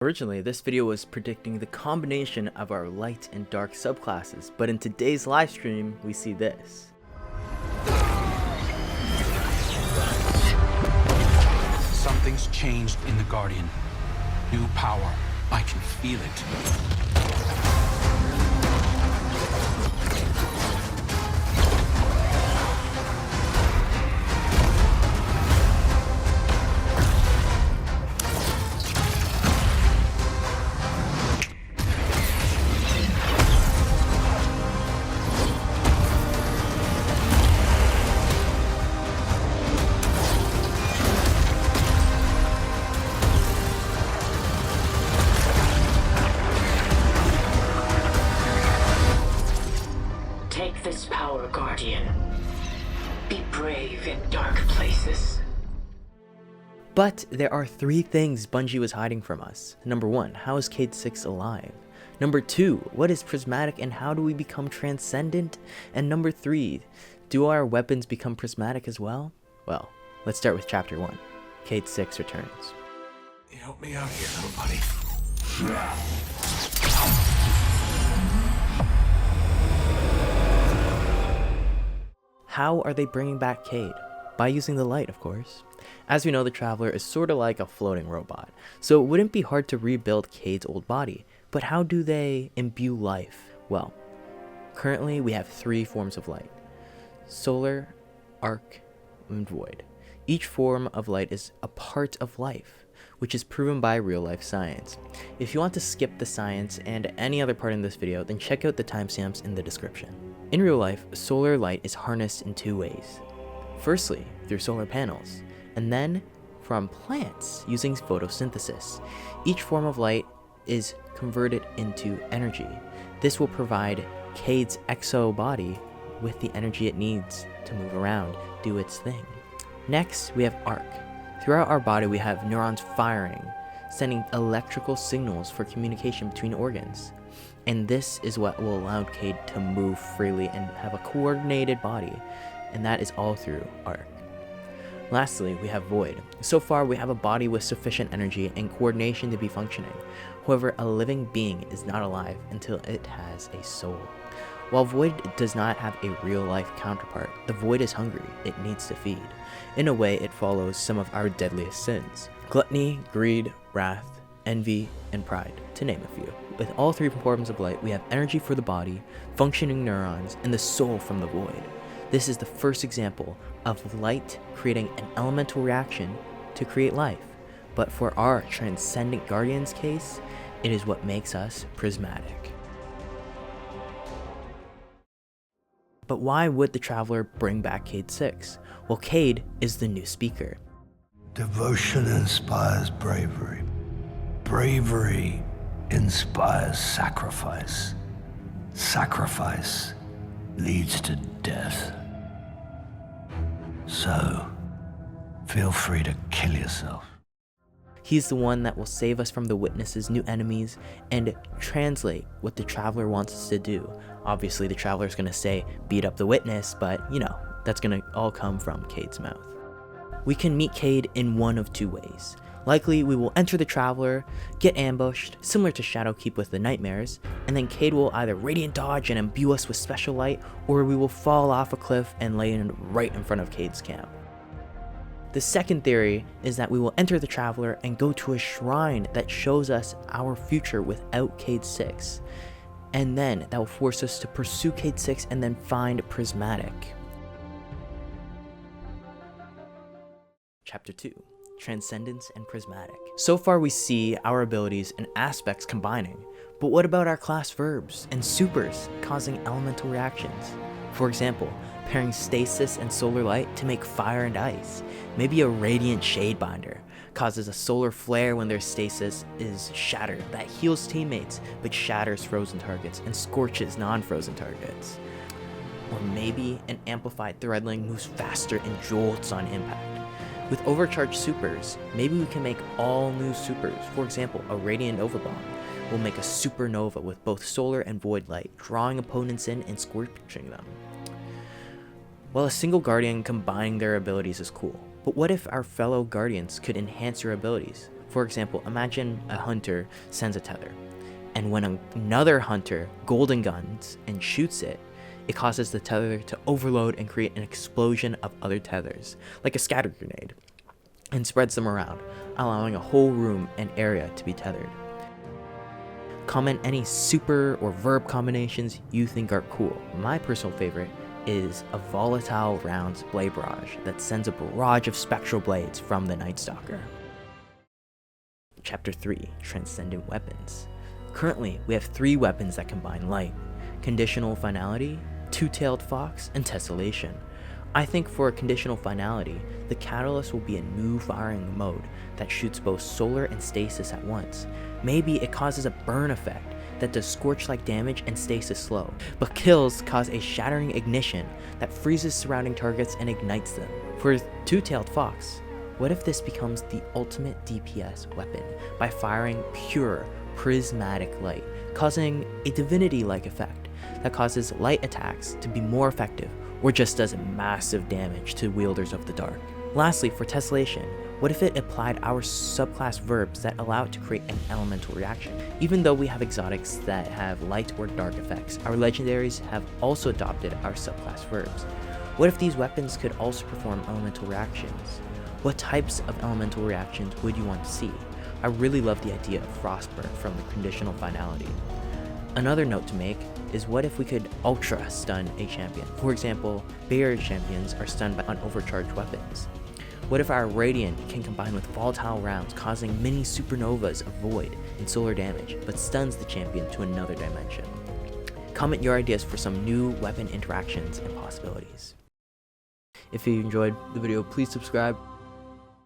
Originally, this video was predicting the combination of our light and dark subclasses, but in today's live stream, we see this. Something's changed in the Guardian. New power. I can feel it. Take this power, Guardian. Be brave in dark places. But there are three things Bungie was hiding from us. Number 1, how is Cayde-6 alive? Number 2, what is Prismatic and how do we become Transcendent? And number 3, do our weapons become Prismatic as well? Well, let's start with Chapter 1, Cayde-6 Returns. Help me out here, little buddy. How are they bringing back Cayde? By using the light, of course. As we know, the Traveler is sort of like a floating robot, so it wouldn't be hard to rebuild Cayde's old body. But how do they imbue life? Well, currently we have 3 forms of light: solar, arc, and void. Each form of light is a part of life, which is proven by real-life science. If you want to skip the science and any other part in this video, then check out the timestamps in the description. In real life, solar light is harnessed in 2 ways. Firstly, through solar panels, and then from plants using photosynthesis. Each form of light is converted into energy. This will provide Cayde's exo body with the energy it needs to move around, do its thing. Next, we have arc. Throughout our body, we have neurons firing, sending electrical signals for communication between organs. And this is what will allow Cayde to move freely and have a coordinated body, and that is all through arc. Lastly, we have void. So far, we have a body with sufficient energy and coordination to be functioning. However, a living being is not alive until it has a soul. While void does not have a real-life counterpart, the void is hungry, it needs to feed. In a way, it follows some of our deadliest sins: gluttony, greed, wrath, envy, and pride, to name a few. With all 3 forms of light, we have energy for the body, functioning neurons, and the soul from the void. This is the first example of light creating an elemental reaction to create life. But for our Transcendent Guardian's case, it is what makes us prismatic. But why would the Traveler bring back Cayde-6? Well, Cayde is the new speaker. Devotion inspires bravery. Bravery inspires sacrifice. Sacrifice leads to death. So, feel free to kill yourself. He's the one that will save us from the Witness's new enemies and translate what the Traveler wants us to do. Obviously, the Traveler's gonna say, beat up the Witness, but you know, that's gonna all come from Cayde's mouth. We can meet Cayde in one of 2 ways. Likely, we will enter the Traveler, get ambushed, similar to Shadowkeep with the Nightmares, and then Cayde will either Radiant Dodge and imbue us with special light, or we will fall off a cliff and lay in right in front of Cayde's camp. The second theory is that we will enter the Traveler and go to a shrine that shows us our future without Cayde-6, and then that will force us to pursue Cayde-6 and then find Prismatic. Chapter 2, Transcendence and Prismatic. So far we see our abilities and aspects combining, but what about our class verbs and supers causing elemental reactions? For example, pairing stasis and solar light to make fire and ice. Maybe a radiant shadebinder causes a solar flare when their stasis is shattered that heals teammates but shatters frozen targets and scorches non-frozen targets. Or maybe an amplified threadling moves faster and jolts on impact. With overcharged supers, maybe we can make all new supers. For example, a Radiant Nova Bomb will make a supernova with both solar and void light, drawing opponents in and scorching them. While a single Guardian combining their abilities is cool, but what if our fellow Guardians could enhance your abilities? For example, imagine a hunter sends a tether, and when another hunter golden guns and shoots it, it causes the tether to overload and create an explosion of other tethers, like a scatter grenade, and spreads them around, allowing a whole room and area to be tethered. Comment any super or verb combinations you think are cool. My personal favorite is a volatile rounds blade barrage that sends a barrage of spectral blades from the Night Stalker. Chapter 3, Transcendent Weapons. Currently, we have 3 weapons that combine light: Conditional, Finality, Two-Tailed Fox, and Tesselation. I think for a Conditional Finality, the Catalyst will be a new firing mode that shoots both solar and stasis at once. Maybe it causes a burn effect that does scorch-like damage and stasis slow, but kills cause a shattering ignition that freezes surrounding targets and ignites them. For Two-Tailed Fox, what if this becomes the ultimate DPS weapon by firing pure prismatic light, causing a divinity-like effect that causes light attacks to be more effective, or just does massive damage to wielders of the dark? Lastly, for Tesselation, what if it applied our subclass verbs that allow it to create an elemental reaction? Even though we have exotics that have light or dark effects, our legendaries have also adopted our subclass verbs. What if these weapons could also perform elemental reactions? What types of elemental reactions would you want to see? I really love the idea of Frostburn from the Conditional Finality. Another note to make is, what if we could ultra stun a champion? For example, barrier champions are stunned by unovercharged weapons. What if our Radiant can combine with volatile rounds, causing mini supernovas of void and solar damage, but stuns the champion to another dimension? Comment your ideas for some new weapon interactions and possibilities. If you enjoyed the video, please subscribe.